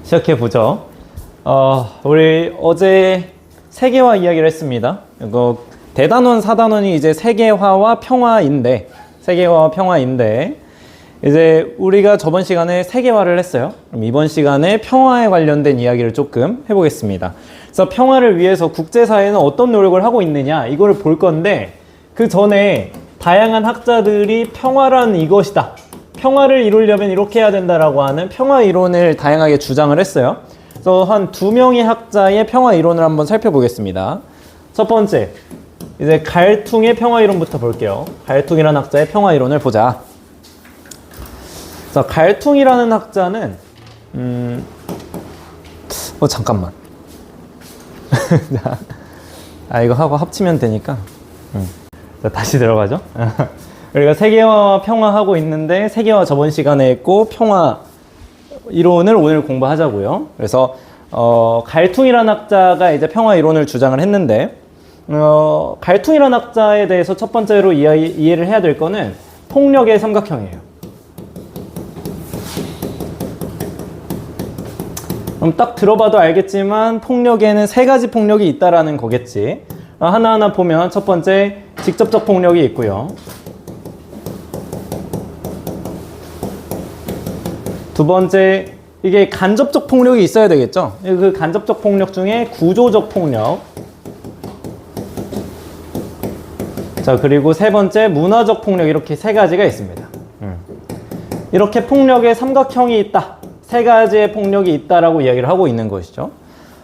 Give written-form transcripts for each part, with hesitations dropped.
시작해 보죠. 우리 어제 세계화 이야기를 했습니다. 이거 대단원, 사단원이 이제 세계화와 평화인데, 이제 우리가 저번 시간에 세계화를 했어요. 그럼 이번 시간에 평화에 관련된 이야기를 조금 해보겠습니다. 그래서 평화를 위해서 국제사회는 어떤 노력을 하고 있느냐, 이거를 볼 건데, 그 전에 다양한 학자들이 평화란 이것이다, 평화를 이루려면 이렇게 해야 된다라고 하는 평화 이론을 다양하게 주장을 했어요. 그래서 한 2명의 학자의 평화 이론을 한번 살펴보겠습니다. 첫 번째, 이제 갈퉁의 평화 이론부터 볼게요. 갈퉁이라는 학자의 평화 이론을 보자. 자, 갈퉁이라는 학자는 잠깐만. 이거 하고 합치면 되니까. 자, 다시 들어가죠. 우리가 세계화 평화하고 있는데, 세계화 저번 시간에 했고 평화 이론을 오늘 공부하자고요. 그래서 갈퉁이라는 학자가 이제 평화 이론을 주장을 했는데, 갈퉁이라는 학자에 대해서 첫 번째로 이해를 해야 될 거는 폭력의 삼각형이에요. 그럼 딱 들어봐도 알겠지만 폭력에는 3가지 폭력이 있다라는 거겠지. 하나하나 보면 첫 번째, 직접적 폭력이 있고요. 두 번째, 이게 간접적 폭력이 있어야 되겠죠. 그 간접적 폭력 중에 구조적 폭력. 자, 그리고 세 번째, 문화적 폭력. 이렇게 3가지가 있습니다. 이렇게 폭력의 삼각형이 있다, 3가지의 폭력이 있다라고 이야기를 하고 있는 것이죠.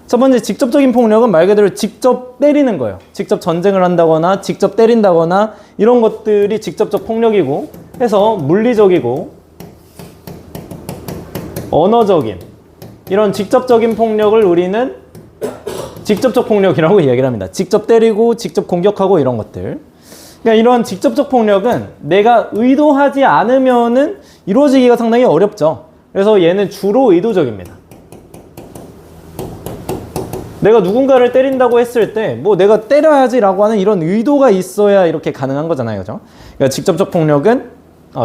첫 번째, 직접적인 폭력은 말 그대로 직접 때리는 거예요. 직접 전쟁을 한다거나 직접 때린다거나 이런 것들이 직접적 폭력이고, 해서 물리적이고 언어적인 이런 직접적인 폭력을 우리는 직접적 폭력이라고 이야기를 합니다. 직접 때리고 직접 공격하고 이런 것들. 그러니까 이런 직접적 폭력은 내가 의도하지 않으면은 이루어지기가 상당히 어렵죠. 그래서 얘는 주로 의도적입니다. 내가 누군가를 때린다고 했을 때 뭐 내가 때려야지라고 하는 이런 의도가 있어야 이렇게 가능한 거잖아요. 그죠? 그러니까 직접적 폭력은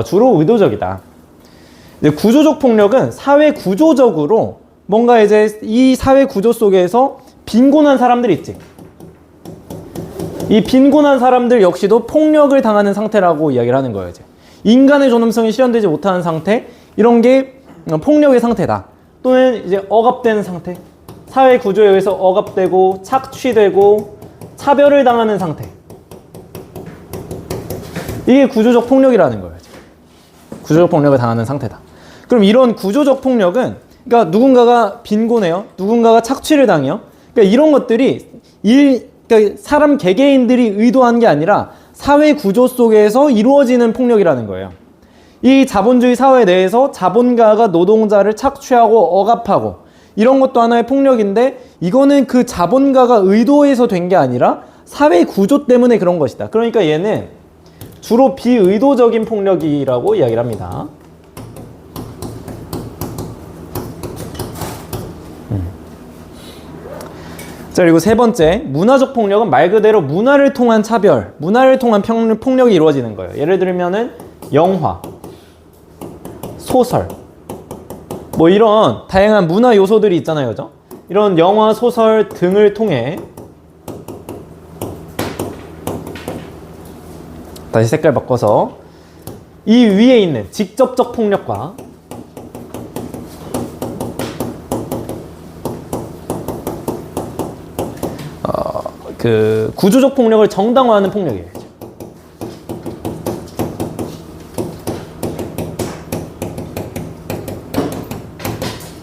주로 의도적이다. 이제 구조적 폭력은 사회 구조적으로 뭔가 이제 이 사회 구조 속에서 빈곤한 사람들이 있지. 이 빈곤한 사람들 역시도 폭력을 당하는 상태라고 이야기를 하는 거예요. 이제 인간의 존엄성이 실현되지 못하는 상태, 이런 게 폭력의 상태다. 또는 이제 억압된 상태, 사회 구조에 의해서 억압되고 착취되고 차별을 당하는 상태, 이게 구조적 폭력이라는 거예요. 구조적 폭력을 당하는 상태다. 그럼 이런 구조적 폭력은, 그러니까 누군가가 빈곤해요, 누군가가 착취를 당해요. 그러니까 이런 것들이 그러니까 사람 개개인들이 의도한 게 아니라 사회 구조 속에서 이루어지는 폭력이라는 거예요. 이 자본주의 사회 내에서 자본가가 노동자를 착취하고 억압하고 이런 것도 하나의 폭력인데, 이거는 그 자본가가 의도해서 된 게 아니라 사회 구조 때문에 그런 것이다. 그러니까 얘는 주로 비의도적인 폭력이라고 이야기를 합니다. 자, 그리고 세 번째, 문화적 폭력은 말 그대로 문화를 통한 차별, 문화를 통한 폭력이 이루어지는 거예요. 예를 들면은 영화, 소설, 뭐 이런 다양한 문화 요소들이 있잖아요. 그죠? 이런 영화, 소설 등을 통해, 다시 색깔 바꿔서 이 위에 있는 직접적 폭력과 그 구조적 폭력을 정당화하는 폭력이에요.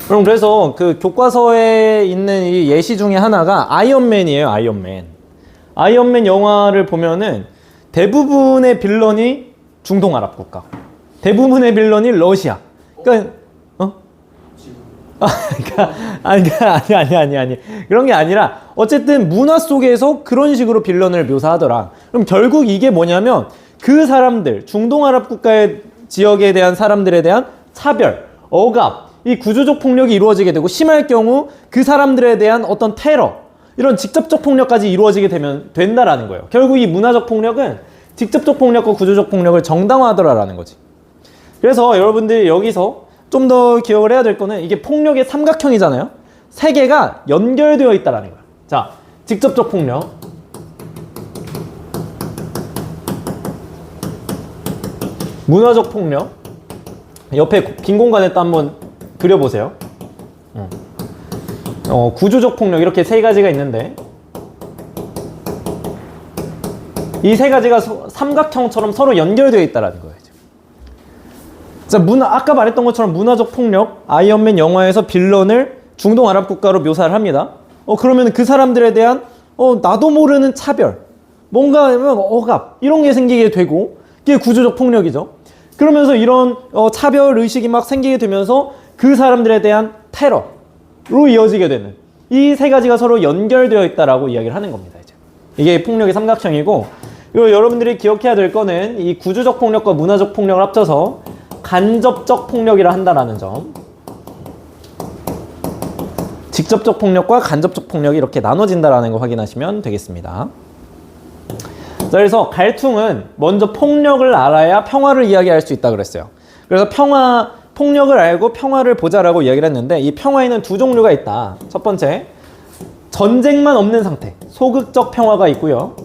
그럼 그래서 그 교과서에 있는 이 예시 중에 하나가 아이언맨이에요. 아이언맨 영화를 보면은 대부분의 빌런이 중동 아랍 국가, 대부분의 빌런이 러시아. 그러니까 아니 그런 게 아니라 어쨌든 문화 속에서 그런 식으로 빌런을 묘사하더라. 그럼 결국 이게 뭐냐면 그 사람들, 중동 아랍 국가의 지역에 대한 사람들에 대한 차별, 억압, 이 구조적 폭력이 이루어지게 되고, 심할 경우 그 사람들에 대한 어떤 테러, 이런 직접적 폭력까지 이루어지게 된다라는 거예요. 결국 이 문화적 폭력은 직접적 폭력과 구조적 폭력을 정당화하더라라는 거지. 그래서 여러분들이 여기서 좀 더 기억을 해야 될 거는 이게 폭력의 삼각형이잖아요. 세 개가 연결되어 있다라는 거야. 자, 직접적 폭력, 문화적 폭력, 옆에 빈 공간에다 한번 그려보세요. 구조적 폭력, 이렇게 세 가지가 있는데 이 세 가지가 삼각형처럼 서로 연결되어 있다는 거예요. 자, 아까 말했던 것처럼 문화적 폭력, 아이언맨 영화에서 빌런을 중동 아랍 국가로 묘사를 합니다. 그러면 그 사람들에 대한 나도 모르는 차별, 뭔가 억압, 이런 게 생기게 되고, 이게 구조적 폭력이죠. 그러면서 이런 차별 의식이 막 생기게 되면서 그 사람들에 대한 테러로 이어지게 되는, 이 세 가지가 서로 연결되어 있다라고 이야기를 하는 겁니다. 이게 폭력의 삼각형이고, 여러분들이 기억해야 될 거는 이 구조적 폭력과 문화적 폭력을 합쳐서 간접적 폭력이라 한다라는 점. 직접적 폭력과 간접적 폭력이 이렇게 나눠진다라는 거 확인하시면 되겠습니다. 자, 그래서 갈퉁은 먼저 폭력을 알아야 평화를 이야기할 수 있다 그랬어요. 그래서 폭력을 알고 평화를 보자라고 이야기를 했는데, 이 평화에는 두 종류가 있다. 첫 번째, 전쟁만 없는 상태, 소극적 평화가 있고요.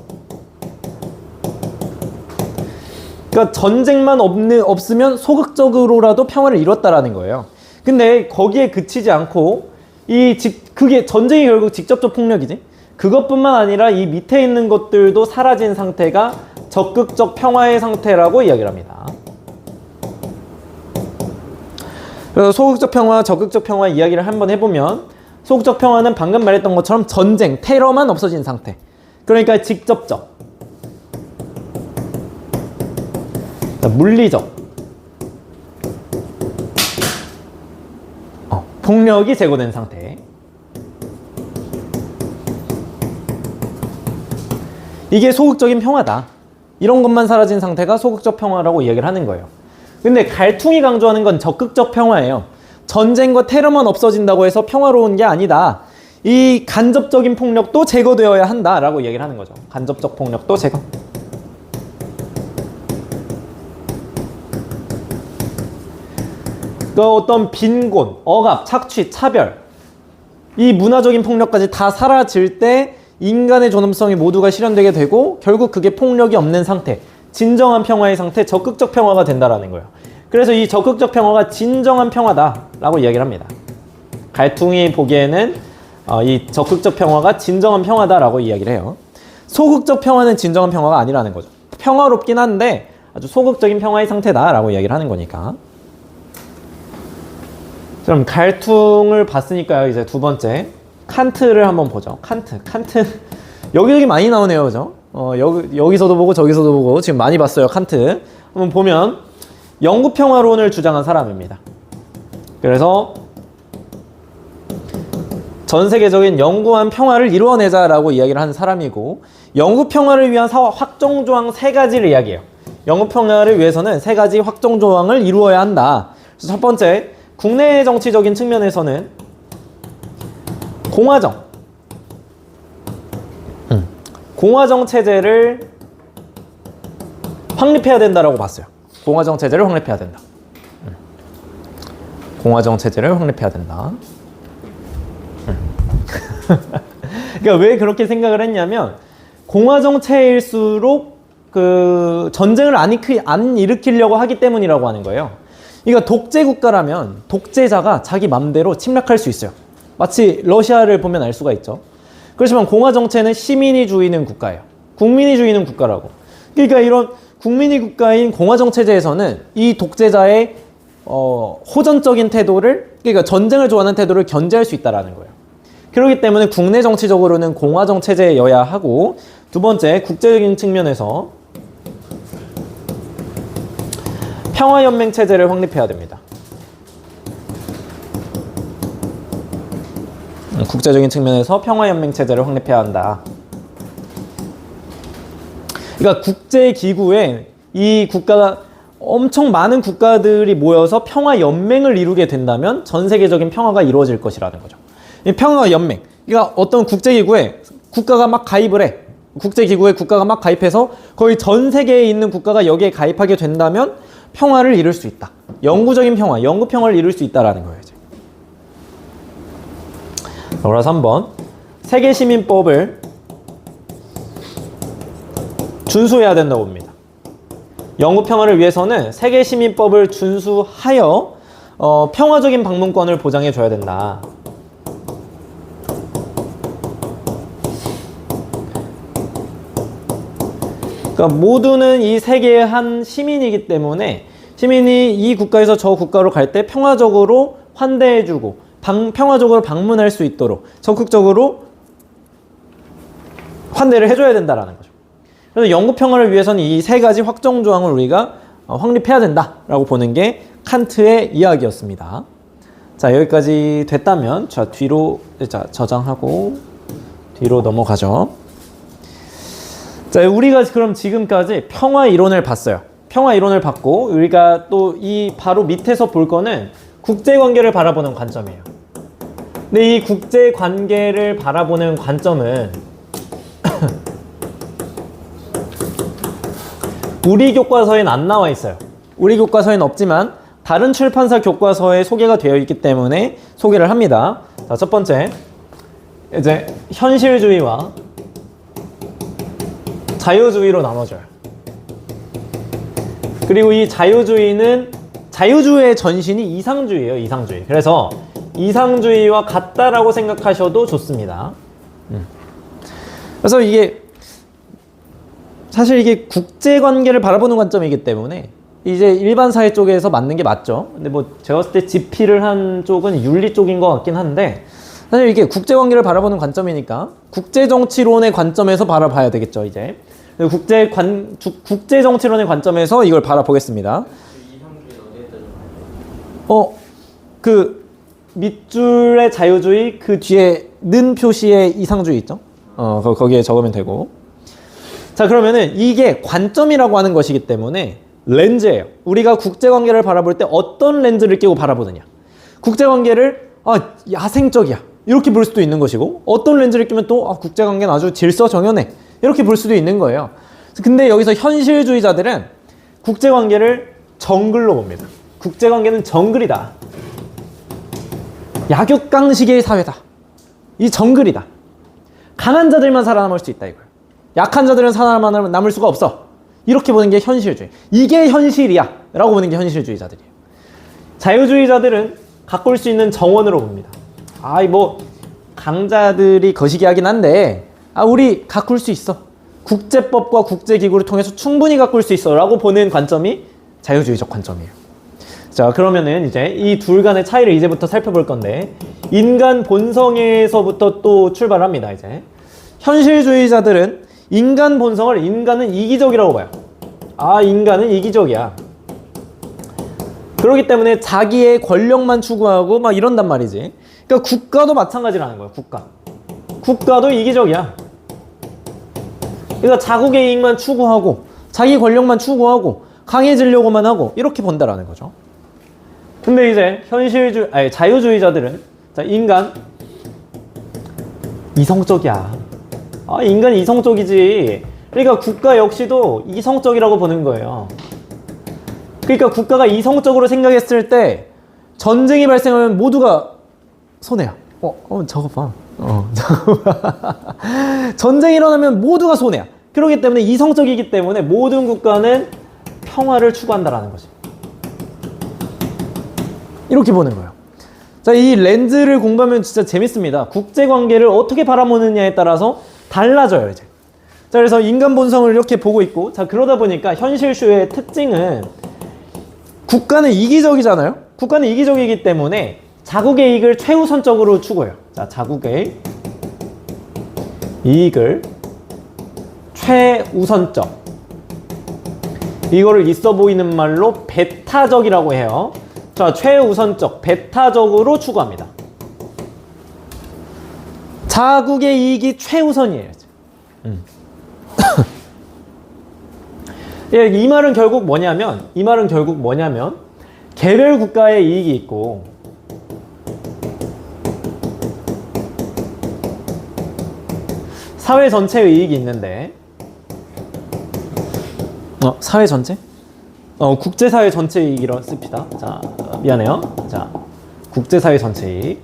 그러니까 전쟁만 없으면 소극적으로라도 평화를 이뤘다라는 거예요. 근데 거기에 그치지 않고 그게 전쟁이 결국 직접적 폭력이지. 그것뿐만 아니라 이 밑에 있는 것들도 사라진 상태가 적극적 평화의 상태라고 이야기를 합니다. 그래서 소극적 평화, 적극적 평화 이야기를 한번 해보면, 소극적 평화는 방금 말했던 것처럼 전쟁, 테러만 없어진 상태. 그러니까 직접적, 물리적, 폭력이 제거된 상태. 이게 소극적인 평화다. 이런 것만 사라진 상태가 소극적 평화라고 이야기를 하는 거예요. 근데 갈퉁이 강조하는 건 적극적 평화예요. 전쟁과 테러만 없어진다고 해서 평화로운 게 아니다. 이 간접적인 폭력도 제거되어야 한다라고 이야기를 하는 거죠. 간접적 폭력도 제거. 어떤 빈곤, 억압, 착취, 차별, 이 문화적인 폭력까지 다 사라질 때 인간의 존엄성이 모두가 실현되게 되고, 결국 그게 폭력이 없는 상태, 진정한 평화의 상태, 적극적 평화가 된다라는 거예요. 그래서 이 적극적 평화가 진정한 평화다라고 이야기를 합니다. 갈퉁이 보기에는 이 적극적 평화가 진정한 평화다라고 이야기를 해요. 소극적 평화는 진정한 평화가 아니라는 거죠. 평화롭긴 한데 아주 소극적인 평화의 상태다라고 이야기를 하는 거니까. 그럼 갈퉁을 봤으니까요. 이제 두 번째, 칸트를 한번 보죠. 칸트 여기저기 많이 나오네요, 그죠? 여기서도 보고 저기서도 보고 지금 많이 봤어요. 칸트 한번 보면 영구 평화론을 주장한 사람입니다. 그래서 전 세계적인 영구한 평화를 이루어내자라고 이야기를 하는 사람이고, 영구 평화를 위한 확정 조항 세 가지를 이야기해요. 영구 평화를 위해서는 세 가지 확정 조항을 이루어야 한다. 그래서 첫 번째, 국내 정치적인 측면에서는 공화정 체제를 확립해야 된다라고 봤어요. 공화정 체제를 확립해야 된다. 공화정 체제를 확립해야 된다. 그러니까 왜 그렇게 생각을 했냐면, 공화정체일수록 그 전쟁을 안 일으키려고 하기 때문이라고 하는 거예요. 그러니까 독재 국가라면 독재자가 자기 맘대로 침략할 수 있어요. 마치 러시아를 보면 알 수가 있죠. 그렇지만 공화정체는 시민이 주이는 국가예요. 국민이 주이는 국가라고. 그러니까 이런 국민이 국가인 공화정체제에서는 이 독재자의 호전적인 태도를, 그러니까 전쟁을 좋아하는 태도를 견제할 수 있다는 거예요. 그렇기 때문에 국내 정치적으로는 공화정 체제여야 하고, 두 번째, 국제적인 측면에서 평화연맹 체제를 확립해야 됩니다. 국제적인 측면에서 평화연맹 체제를 확립해야 한다. 그러니까 국제기구에 이 국가가, 엄청 많은 국가들이 모여서 평화연맹을 이루게 된다면 전 세계적인 평화가 이루어질 것이라는 거죠. 이 평화연맹, 그러니까 어떤 국제기구에 국가가 막 가입을 해. 국제기구에 국가가 막 가입해서 거의 전 세계에 있는 국가가 여기에 가입하게 된다면 평화를 이룰 수 있다. 영구적인 평화, 영구 평화를 이룰 수 있다라는 거예요. 이제. 그래서 3번 세계시민법을 준수해야 된다고 봅니다. 영구 평화를 위해서는 세계시민법을 준수하여 평화적인 방문권을 보장해 줘야 된다. 그러니까 모두는 이 세계의 한 시민이기 때문에 시민이 이 국가에서 저 국가로 갈 때 평화적으로 환대해주고 평화적으로 방문할 수 있도록 적극적으로 환대를 해줘야 된다라는 거죠. 그래서 영구 평화를 위해서는 이 세 가지 확정 조항을 우리가 확립해야 된다라고 보는 게 칸트의 이야기였습니다. 자, 여기까지 됐다면 자 뒤로 저장하고 뒤로 넘어가죠. 자, 우리가 그럼 지금까지 평화 이론을 봤어요. 평화 이론을 봤고 우리가 또 이 바로 밑에서 볼 거는 국제 관계를 바라보는 관점이에요. 근데 이 국제 관계를 바라보는 관점은 우리 교과서에는 안 나와 있어요. 우리 교과서에는 없지만 다른 출판사 교과서에 소개가 되어 있기 때문에 소개를 합니다. 자, 첫 번째 이제 현실주의와 자유주의로 나눠져요. 그리고 이 자유주의의 전신이 이상주의예요. 이상주의. 그래서 이상주의와 같다라고 생각하셔도 좋습니다. 그래서 이게 사실 이게 국제관계를 바라보는 관점이기 때문에 이제 일반 사회 쪽에서 맞는 게 맞죠. 근데 뭐 제가 봤을 때 집필을 한 쪽은 윤리 쪽인 것 같긴 한데 사실 이게 국제관계를 바라보는 관점이니까 국제정치론의 관점에서 바라봐야 되겠죠. 이제 국제정치론의 관점에서 이걸 바라보겠습니다. 그 밑줄의 자유주의 그 뒤에 는 표시의 이상주의 있죠? 거기에 적으면 되고. 자, 그러면은 이게 관점이라고 하는 것이기 때문에 렌즈예요. 우리가 국제관계를 바라볼 때 어떤 렌즈를 끼고 바라보느냐. 국제관계를 야생적이야 이렇게 볼 수도 있는 것이고 어떤 렌즈를 끼면 또 국제관계는 아주 질서정연해 이렇게 볼 수도 있는 거예요. 근데 여기서 현실주의자들은 국제관계를 정글로 봅니다. 국제관계는 정글이다. 약육강식의 사회다. 이 정글이다. 강한 자들만 살아남을 수 있다 이거예요. 약한 자들은 살아남을 수가 없어. 이렇게 보는 게 현실주의. 이게 현실이야 라고 보는 게 현실주의자들이에요. 자유주의자들은 가꿀 수 있는 정원으로 봅니다. 뭐 강자들이 거시기하긴 한데 우리 가꿀 수 있어. 국제법과 국제기구를 통해서 충분히 가꿀 수 있어 라고 보는 관점이 자유주의적 관점이에요. 자, 그러면은 이제 이 둘 간의 차이를 이제부터 살펴볼 건데 인간 본성에서부터 또 출발합니다. 이제 현실주의자들은 인간은 이기적이라고 봐요. 인간은 이기적이야. 그렇기 때문에 자기의 권력만 추구하고 막 이런단 말이지. 그러니까 국가도 마찬가지라는 거예요. 국가도 이기적이야. 그러니까 자국의 이익만 추구하고 자기 권력만 추구하고 강해지려고만 하고 이렇게 본다라는 거죠. 근데 이제 자유주의자들은 인간 이성적이야. 인간이 이성적이지. 그러니까 국가 역시도 이성적이라고 보는 거예요. 그러니까 국가가 이성적으로 생각했을 때 전쟁이 발생하면 모두가 손해야. 저거 봐. 저거 봐. 전쟁이 일어나면 모두가 손해야. 그렇기 때문에 이성적이기 때문에 모든 국가는 평화를 추구한다라는 거지. 이렇게 보는 거예요. 자, 이 렌즈를 공부하면 진짜 재밌습니다. 국제관계를 어떻게 바라보느냐에 따라서 달라져요, 이제. 자, 그래서 인간 본성을 이렇게 보고 있고, 자, 그러다 보니까 현실주의의 특징은 국가는 이기적이잖아요? 국가는 이기적이기 때문에 자국의 이익을 최우선적으로 추구해요. 자, 자국의 이익을 최우선적. 이거를 있어 보이는 말로 배타적이라고 해요. 자, 최우선적, 배타적으로 추구합니다. 자국의 이익이 최우선이에요. 이 말은 결국 뭐냐면 개별 국가의 이익이 있고 사회 전체의 이익이 있는데 사회 전체? 국제사회 전체 이익이라고 씁시다. 자, 미안해요. 자, 국제사회 전체 이익.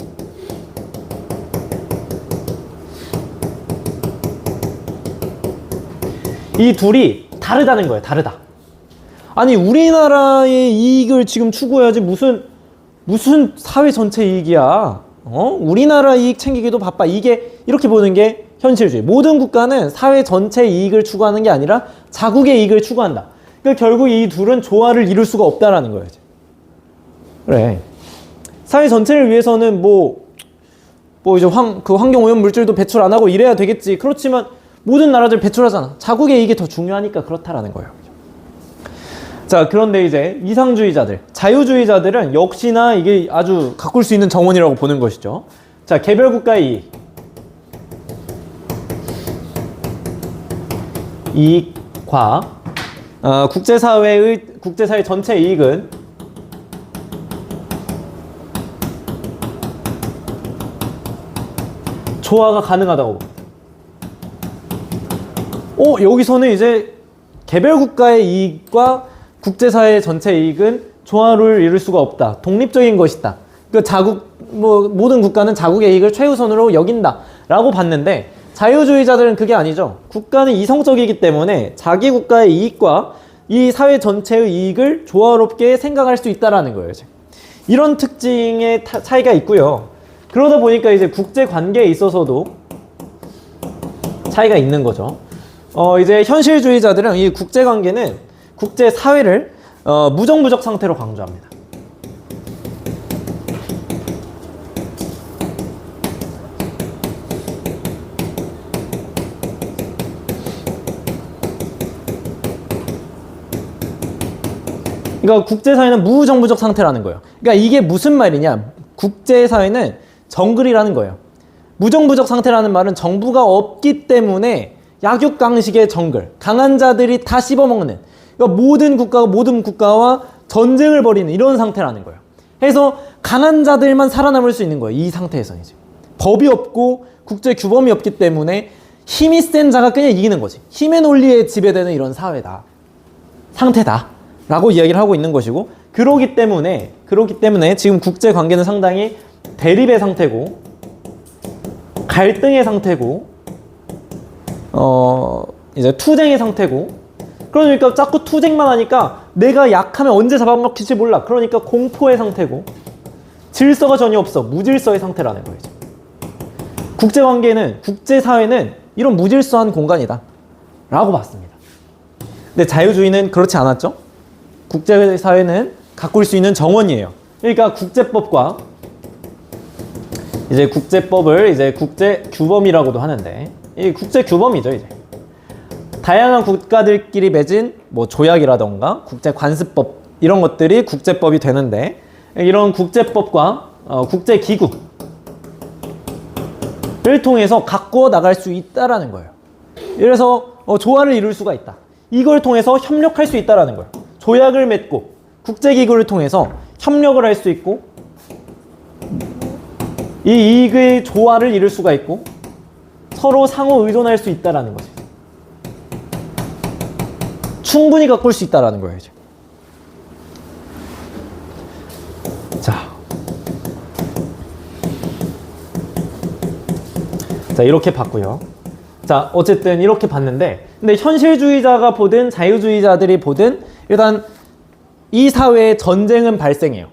이 둘이 다르다는 거예요. 다르다. 아니, 우리나라의 이익을 지금 추구해야지 무슨 사회 전체 이익이야. 우리나라 이익 챙기기도 바빠. 이게 이렇게 보는 게 현실주의. 모든 국가는 사회 전체 이익을 추구하는 게 아니라 자국의 이익을 추구한다. 그러니까 결국 이 둘은 조화를 이룰 수가 없다라는 거예요. 그래. 사회 전체를 위해서는 이제 환경 오염 물질도 배출 안 하고 이래야 되겠지. 그렇지만 모든 나라들 배출하잖아. 자국의 이익이 더 중요하니까 그렇다라는 거예요. 자, 그런데 이제 이상주의자들, 자유주의자들은 역시나 이게 아주 가꿀 수 있는 정원이라고 보는 것이죠. 자, 개별 국가의 이익과 국제사회 전체 이익은 조화가 가능하다고. 여기서는 이제 개별 국가의 이익과 국제사회 전체 이익은 조화를 이룰 수가 없다. 독립적인 것이다. 모든 국가는 자국의 이익을 최우선으로 여긴다. 라고 봤는데, 자유주의자들은 그게 아니죠. 국가는 이성적이기 때문에 자기 국가의 이익과 이 사회 전체의 이익을 조화롭게 생각할 수 있다라는 거예요. 이런 특징의 차이가 있고요. 그러다 보니까 이제 국제 관계에 있어서도 차이가 있는 거죠. 이제 현실주의자들은 이 국제 관계는 국제 사회를 무정부적 상태로 강조합니다. 그러니까 국제사회는 무정부적 상태라는 거예요. 그러니까 이게 무슨 말이냐? 국제사회는 정글이라는 거예요. 무정부적 상태라는 말은 정부가 없기 때문에 약육강식의 정글, 강한 자들이 다 씹어먹는, 그러니까 모든 국가와 전쟁을 벌이는 이런 상태라는 거예요. 그래서 강한 자들만 살아남을 수 있는 거예요. 이 상태에서는 이제 법이 없고 국제 규범이 없기 때문에 힘이 센 자가 그냥 이기는 거지. 힘의 논리에 지배되는 이런 상태다 라고 이야기를 하고 있는 것이고, 그렇기 때문에 지금 국제 관계는 상당히 대립의 상태고 갈등의 상태고 이제 투쟁의 상태고, 그러니까 자꾸 투쟁만 하니까 내가 약하면 언제 잡아먹힐지 몰라. 그러니까 공포의 상태고 질서가 전혀 없어. 무질서의 상태라는 거예요. 국제사회는 이런 무질서한 공간이다 라고 봤습니다. 근데 자유주의는 그렇지 않았죠. 국제사회는 가꿀 수 있는 정원이에요. 그러니까 국제법과 이제 국제법을 이제 국제규범이라고도 하는데, 이 국제규범이죠. 이제 다양한 국가들끼리 맺은 조약이라던가 국제관습법 이런 것들이 국제법이 되는데, 이런 국제법과 국제기구를 통해서 가꾸어 나갈 수 있다라는 거예요. 그래서 조화를 이룰 수가 있다. 이걸 통해서 협력할 수 있다라는 거예요. 조약을 맺고 국제기구를 통해서 협력을 할 수 있고, 이 이익의 조화를 이룰 수가 있고, 서로 상호 의존할 수 있다라는 거죠. 충분히 가꿀 수 있다라는 거예요. 이제. 자, 이렇게 봤고요. 자, 어쨌든 이렇게 봤는데, 근데 현실주의자가 보든 자유주의자들이 보든 일단 이 사회에 전쟁은 발생해요.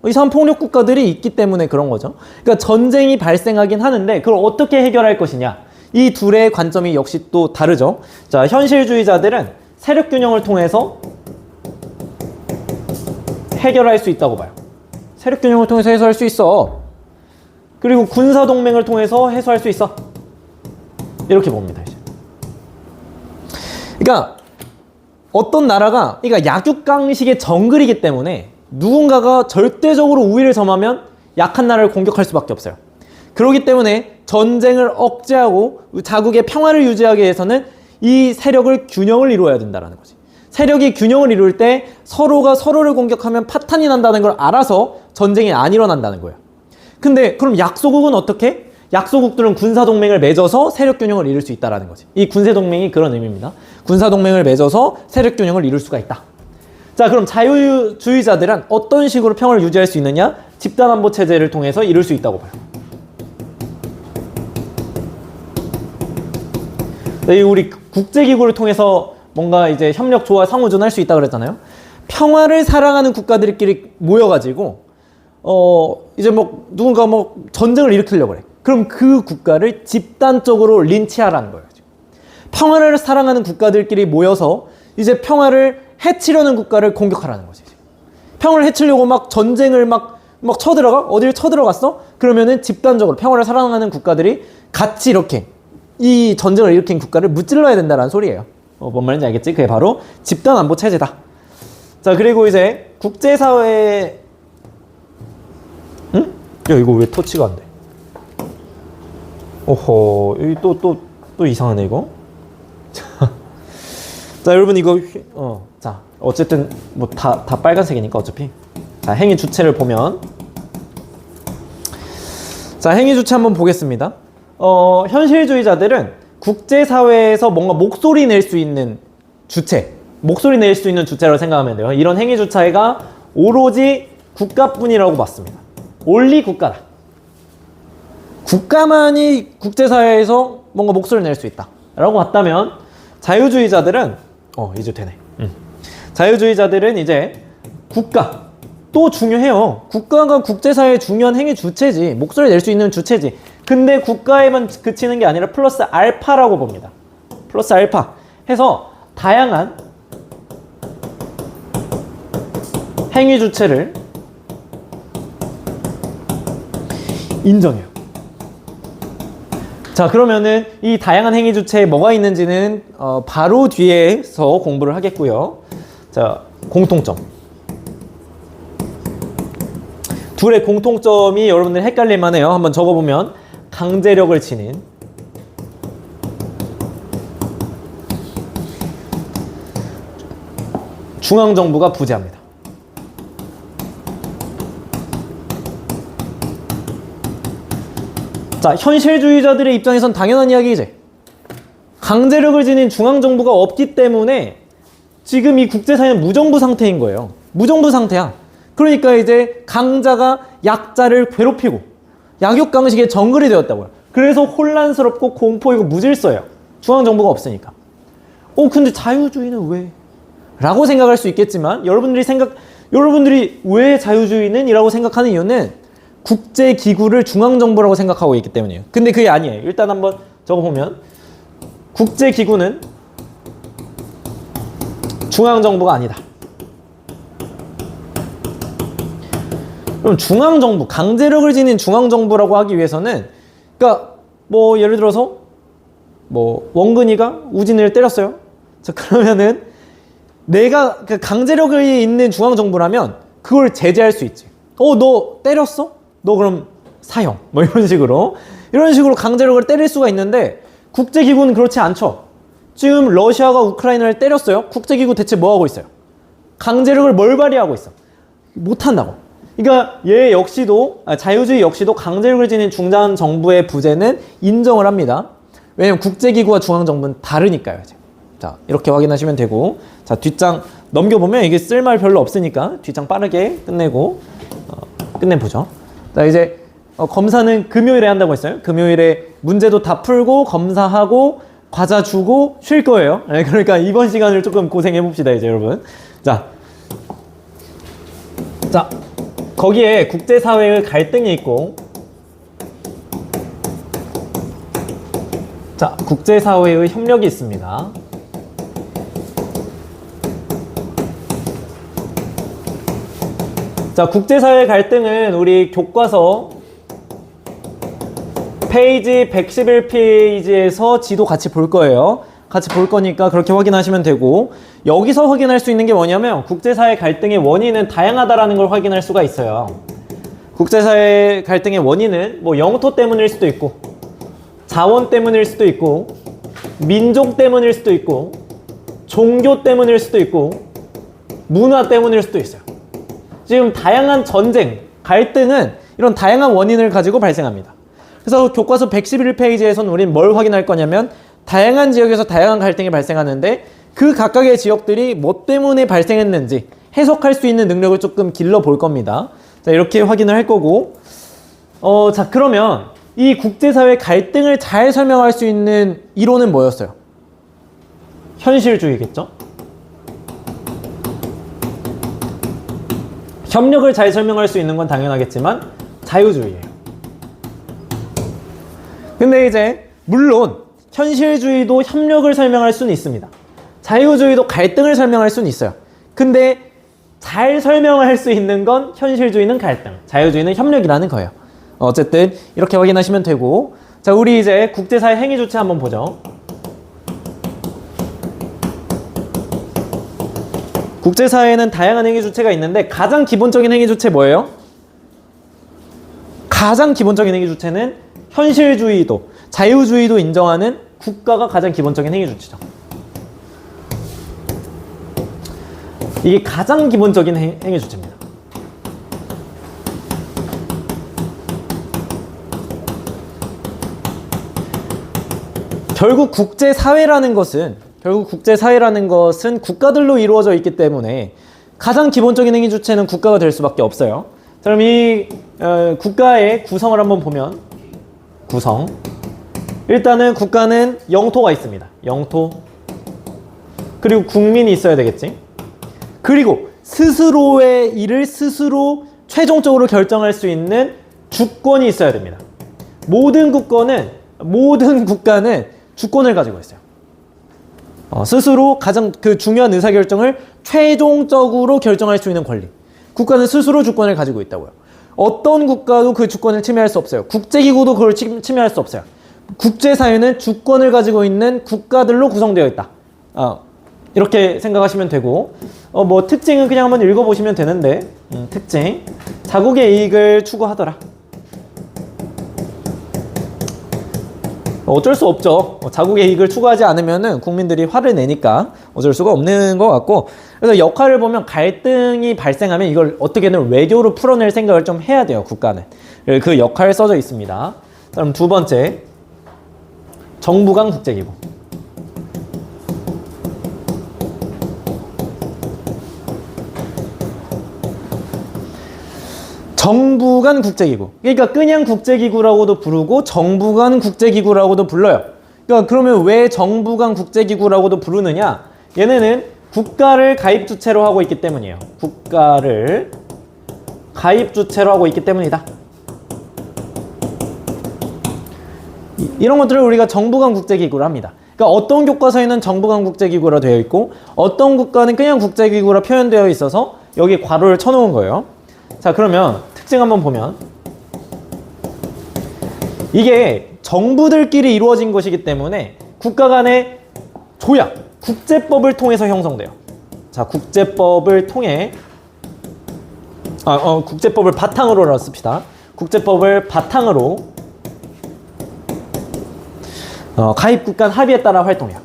이상 폭력 국가들이 있기 때문에 그런 거죠. 그러니까 전쟁이 발생하긴 하는데 그걸 어떻게 해결할 것이냐, 이 둘의 관점이 역시 또 다르죠. 자, 현실주의자들은 세력 균형을 통해서 해결할 수 있다고 봐요. 세력 균형을 통해서 해소할 수 있어. 그리고 군사 동맹을 통해서 해소할 수 있어. 이렇게 봅니다. 이제. 그러니까 어떤 나라가, 그러니까 약육강식의 정글이기 때문에 누군가가 절대적으로 우위를 점하면 약한 나라를 공격할 수밖에 없어요. 그렇기 때문에 전쟁을 억제하고 자국의 평화를 유지하기 위해서는 이 세력을 균형을 이루어야 된다는 거지. 세력이 균형을 이룰 때 서로가 서로를 공격하면 파탄이 난다는 걸 알아서 전쟁이 안 일어난다는 거예요. 근데 그럼 약소국은 어떻게? 약소국들은 군사동맹을 맺어서 세력균형을 이룰 수 있다는 거지. 이 군사동맹이 그런 의미입니다. 군사동맹을 맺어서 세력균형을 이룰 수가 있다. 자, 그럼 자유주의자들은 어떤 식으로 평화를 유지할 수 있느냐? 집단안보 체제를 통해서 이룰 수 있다고 봐요. 우리 국제기구를 통해서 뭔가 이제 협력, 조화, 상호존할 수 있다고 그랬잖아요. 평화를 사랑하는 국가들끼리 모여가지고 이제 뭐 누군가 뭐 전쟁을 일으키려고 그래. 그럼 그 국가를 집단적으로 린치하라는 거예요. 평화를 사랑하는 국가들끼리 모여서 이제 평화를 해치려는 국가를 공격하라는 거지. 평화를 해치려고 막 전쟁을 막 쳐들어가? 어디를 쳐들어갔어? 그러면은 집단적으로 평화를 사랑하는 국가들이 같이 이렇게 이 전쟁을 일으킨 국가를 무찔러야 된다는 소리예요. 뭔 말인지 알겠지? 그게 바로 집단안보 체제다. 자, 그리고 이제 국제사회, 응? 야, 이거 왜 터치가 안 돼? 오호, 여기 또 이상하네, 이거. 자, 여러분, 이거, 자, 어쨌든, 뭐, 다 빨간색이니까, 어차피. 자, 행위 주체를 보면. 자, 행위 주체 한번 보겠습니다. 현실주의자들은 국제사회에서 뭔가 목소리 낼 수 있는 주체, 목소리 낼 수 있는 주체라고 생각하면 돼요. 이런 행위 주체가 오로지 국가뿐이라고 봤습니다. 올리 국가다. 국가만이 국제사회에서 뭔가 목소리를 낼 수 있다 라고 봤다면, 자유주의자들은 이제 되네. 자유주의자들은 이제 국가 또 중요해요. 국가가 국제사회의 중요한 행위 주체지, 목소리 낼 수 있는 주체지. 근데 국가에만 그치는 게 아니라 플러스 알파라고 봅니다. 플러스 알파 해서 다양한 행위 주체를 인정해요. 자, 그러면은 이 다양한 행위 주체에 뭐가 있는지는 바로 뒤에서 공부를 하겠고요. 자, 공통점. 둘의 공통점이 여러분들 헷갈릴만 해요. 한번 적어보면 강제력을 지닌 중앙정부가 부재합니다. 자, 현실주의자들의 입장에선 당연한 이야기이지. 강제력을 지닌 중앙정부가 없기 때문에 지금 이 국제사회는 무정부 상태인 거예요. 무정부 상태야. 그러니까 이제 강자가 약자를 괴롭히고 약육강식의 정글이 되었다고요. 그래서 혼란스럽고 공포이고 무질서해요. 중앙정부가 없으니까. 근데 자유주의는 왜? 라고 생각할 수 있겠지만 여러분들이 왜 자유주의는? 이라고 생각하는 이유는 국제기구를 중앙정부라고 생각하고 있기 때문이에요. 근데 그게 아니에요. 일단 한번 적어보면 국제기구는 중앙정부가 아니다. 그럼 중앙정부, 강제력을 지닌 중앙정부라고 하기 위해서는, 그러니까 뭐 예를 들어서 뭐 원근이가 우진이를 때렸어요. 자, 그러면은 내가 강제력이 있는 중앙정부라면 그걸 제재할 수 있지. 너 때렸어? 너 그럼 사형. 뭐 이런 식으로 강제력을 때릴 수가 있는데 국제기구는 그렇지 않죠. 지금 러시아가 우크라이나를 때렸어요. 국제기구 대체 뭐 하고 있어요? 강제력을 뭘 발휘하고 있어? 못한다고. 그러니까 얘 역시도, 자유주의 역시도 강제력을 지닌 중앙정부의 부재는 인정을 합니다. 왜냐면 국제기구와 중앙정부는 다르니까요. 이제. 자, 이렇게 확인하시면 되고, 자, 뒷장 넘겨보면 이게 쓸말 별로 없으니까 뒷장 빠르게 끝내보죠. 자, 이제 검사는 금요일에 한다고 했어요. 금요일에 문제도 다 풀고 검사하고 과자 주고 쉴 거예요. 그러니까 이번 시간을 조금 고생해 봅시다, 이제 여러분. 자, 거기에 국제사회의 갈등이 있고, 자, 국제사회의 협력이 있습니다. 자, 국제사회 갈등은 우리 교과서 페이지 111페이지에서 지도 같이 볼 거예요. 같이 볼 거니까 그렇게 확인하시면 되고, 여기서 확인할 수 있는 게 뭐냐면 국제사회 갈등의 원인은 다양하다라는 걸 확인할 수가 있어요. 국제사회 갈등의 원인은 뭐 영토 때문일 수도 있고, 자원 때문일 수도 있고, 민족 때문일 수도 있고, 종교 때문일 수도 있고, 문화 때문일 수도 있어요. 지금 다양한 전쟁, 갈등은 이런 다양한 원인을 가지고 발생합니다. 그래서 교과서 111페이지에서는 우린 뭘 확인할 거냐면 다양한 지역에서 다양한 갈등이 발생하는데 그 각각의 지역들이 뭐 때문에 발생했는지 해석할 수 있는 능력을 조금 길러 볼 겁니다. 자, 이렇게 확인을 할 거고, 자, 그러면 이 국제사회 갈등을 잘 설명할 수 있는 이론은 뭐였어요? 현실주의겠죠? 협력을 잘 설명할 수 있는 건 당연하겠지만 자유주의예요. 근데 이제 물론 현실주의도 협력을 설명할 수는 있습니다. 자유주의도 갈등을 설명할 수는 있어요. 근데 잘 설명할 수 있는 건 현실주의는 갈등, 자유주의는 협력이라는 거예요. 어쨌든 이렇게 확인하시면 되고, 자, 우리 이제 국제사회 행위주체 한번 보죠. 국제사회에는 다양한 행위주체가 있는데 가장 기본적인 행위주체 뭐예요? 가장 기본적인 행위주체는 현실주의도, 자유주의도 인정하는 국가가 가장 기본적인 행위주체죠. 이게 가장 기본적인 행위주체입니다. 결국 국제사회라는 것은 국가들로 이루어져 있기 때문에 가장 기본적인 행위 주체는 국가가 될 수밖에 없어요. 자, 그럼 이 국가의 구성을 한번 보면, 구성. 일단은 국가는 영토가 있습니다. 영토. 그리고 국민이 있어야 되겠지. 그리고 스스로의 일을 스스로 최종적으로 결정할 수 있는 주권이 있어야 됩니다. 모든 국가는 주권을 가지고 있어요. 스스로 가장 중요한 의사결정을 최종적으로 결정할 수 있는 권리. 국가는 스스로 주권을 가지고 있다고요. 어떤 국가도 그 주권을 침해할 수 없어요. 국제기구도 그걸 침해할 수 없어요. 국제사회는 주권을 가지고 있는 국가들로 구성되어 있다. 이렇게 생각하시면 되고, 뭐 특징은 그냥 한번 읽어보시면 되는데, 특징. 자국의 이익을 추구하더라. 어쩔 수 없죠. 자국의 이익을 추구하지 않으면은 국민들이 화를 내니까 어쩔 수가 없는 것 같고, 그래서 역할을 보면 갈등이 발생하면 이걸 어떻게든 외교로 풀어낼 생각을 좀 해야 돼요. 국가는. 그 역할 써져 있습니다. 그럼 두 번째, 정부 간 국제기구. 정부 간 국제기구. 그러니까 그냥 국제기구라고도 부르고 정부 간 국제기구라고도 불러요. 그러니까 그러면 왜 정부 간 국제기구라고도 부르느냐? 얘네는 국가를 가입 주체로 하고 있기 때문이에요. 국가를 가입 주체로 하고 있기 때문이다. 이런 것들을 우리가 정부 간 국제기구로 합니다. 그러니까 어떤 교과서에는 정부 간 국제기구라 되어 있고 어떤 국가는 그냥 국제기구라 표현되어 있어서 여기 괄호를 쳐놓은 거예요. 자, 그러면 특징 한번 보면 이게 정부들끼리 이루어진 것이기 때문에 국가 간의 조약, 국제법을 통해서 형성돼요. 자, 국제법을 통해 국제법을 바탕으로 씁시다. 국제법을 바탕으로 가입국 간 합의에 따라 활동해요.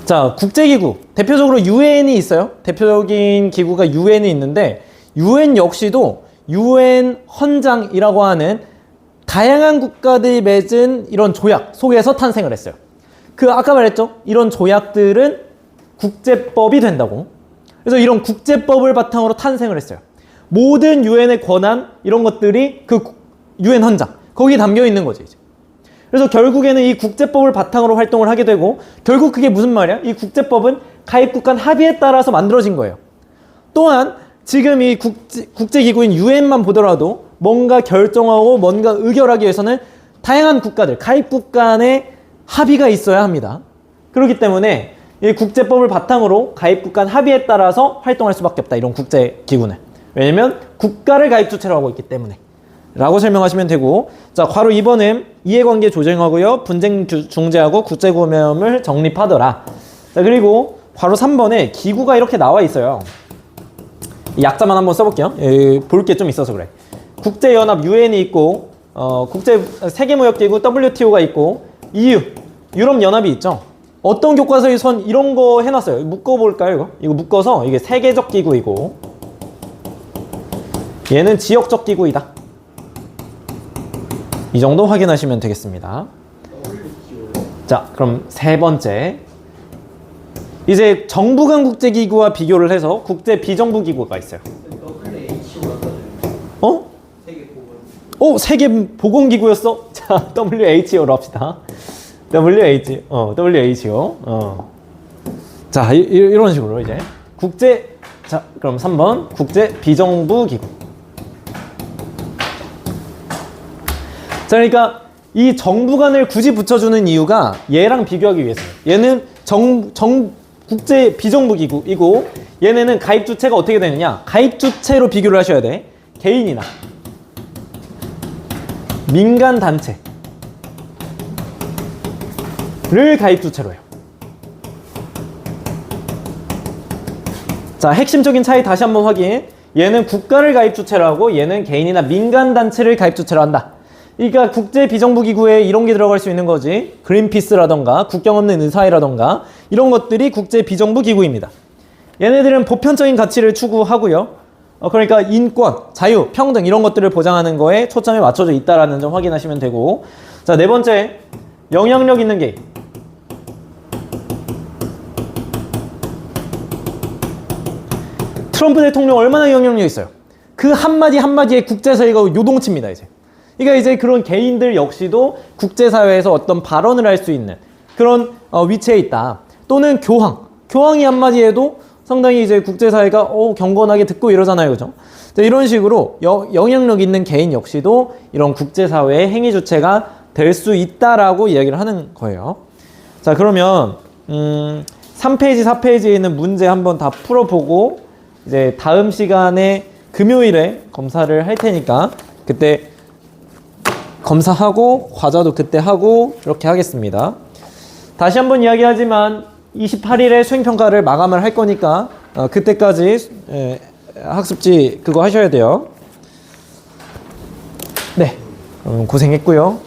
자, 국제기구. 대표적으로 UN이 있어요. 대표적인 기구가 UN이 있는데 UN 역시도 UN 헌장이라고 하는 다양한 국가들이 맺은 이런 조약 속에서 탄생을 했어요. 아까 말했죠? 이런 조약들은 국제법이 된다고. 그래서 이런 국제법을 바탕으로 탄생을 했어요. 모든 UN의 권한 이런 것들이 UN 헌장 거기에 담겨 있는 거지 이제. 그래서 결국에는 이 국제법을 바탕으로 활동을 하게 되고 결국 그게 무슨 말이야? 이 국제법은 가입국 간 합의에 따라서 만들어진 거예요. 또한 지금 이 국제기구인 UN만 보더라도 뭔가 결정하고 뭔가 의결하기 위해서는 다양한 국가들, 가입국 간의 합의가 있어야 합니다. 그렇기 때문에 이 국제법을 바탕으로 가입국 간 합의에 따라서 활동할 수밖에 없다. 이런 국제기구는. 왜냐면 국가를 가입 주체로 하고 있기 때문에. 라고 설명하시면 되고, 자, 괄호 2번은 이해관계 조정하고요, 분쟁 중재하고 국제구매업을 정립하더라. 자, 그리고 괄호 3번에 기구가 이렇게 나와 있어요. 약자만 한번 써볼게요. 볼 게 좀 있어서 그래. 국제연합 UN이 있고, 세계무역기구 WTO가 있고, EU, 유럽연합이 있죠. 어떤 교과서에선 이런 거 해놨어요. 묶어볼까요, 이거 묶어서 이게 세계적 기구이고, 얘는 지역적 기구이다. 이 정도 확인하시면 되겠습니다. 자, 그럼 세 번째. 이제 정부 간 국제기구와 비교를 해서 국제 비정부 기구가 있어요. 어? 세계보건기구였어? 자, WHO로 합시다. WHO. 자, 이런 식으로 이제 자, 그럼 3번 국제 비정부 기구. 자, 그러니까 이 정부 간을 굳이 붙여주는 이유가 얘랑 비교하기 위해서예요. 얘는 국제 비정부 기구이고 얘네는 가입 주체가 어떻게 되느냐? 가입 주체로 비교를 하셔야 돼. 개인이나 민간 단체를 가입 주체로 해요. 자, 핵심적인 차이 다시 한번 확인. 얘는 국가를 가입 주체로 하고 얘는 개인이나 민간 단체를 가입 주체로 한다. 그러니까 국제 비정부 기구에 이런 게 들어갈 수 있는 거지. 그린피스라던가 국경 없는 의사회라던가 이런 것들이 국제 비정부 기구입니다. 얘네들은 보편적인 가치를 추구하고요. 그러니까 인권, 자유, 평등 이런 것들을 보장하는 거에 초점이 맞춰져 있다라는 점 확인하시면 되고. 자, 네 번째, 영향력 있는 개인. 트럼프 대통령 얼마나 영향력 있어요? 그 한마디 한마디에 국제사회가 요동칩니다, 이제. 그러니까 이제 그런 개인들 역시도 국제사회에서 어떤 발언을 할 수 있는 그런 위치에 있다. 또는 교황이 한마디에도 상당히 이제 국제사회가 경건하게 듣고 이러잖아요, 그죠? 자, 이런 식으로 영향력 있는 개인 역시도 이런 국제사회의 행위 주체가 될 수 있다라고 이야기를 하는 거예요. 자, 그러면 3페이지, 4페이지에 있는 문제 한번 다 풀어보고 이제 다음 시간에 금요일에 검사를 할 테니까 그때 검사하고 과자도 그때 하고 이렇게 하겠습니다. 다시 한번 이야기하지만 28일에 수행평가를 마감을 할 거니까 그때까지 학습지 그거 하셔야 돼요. 네, 고생했고요.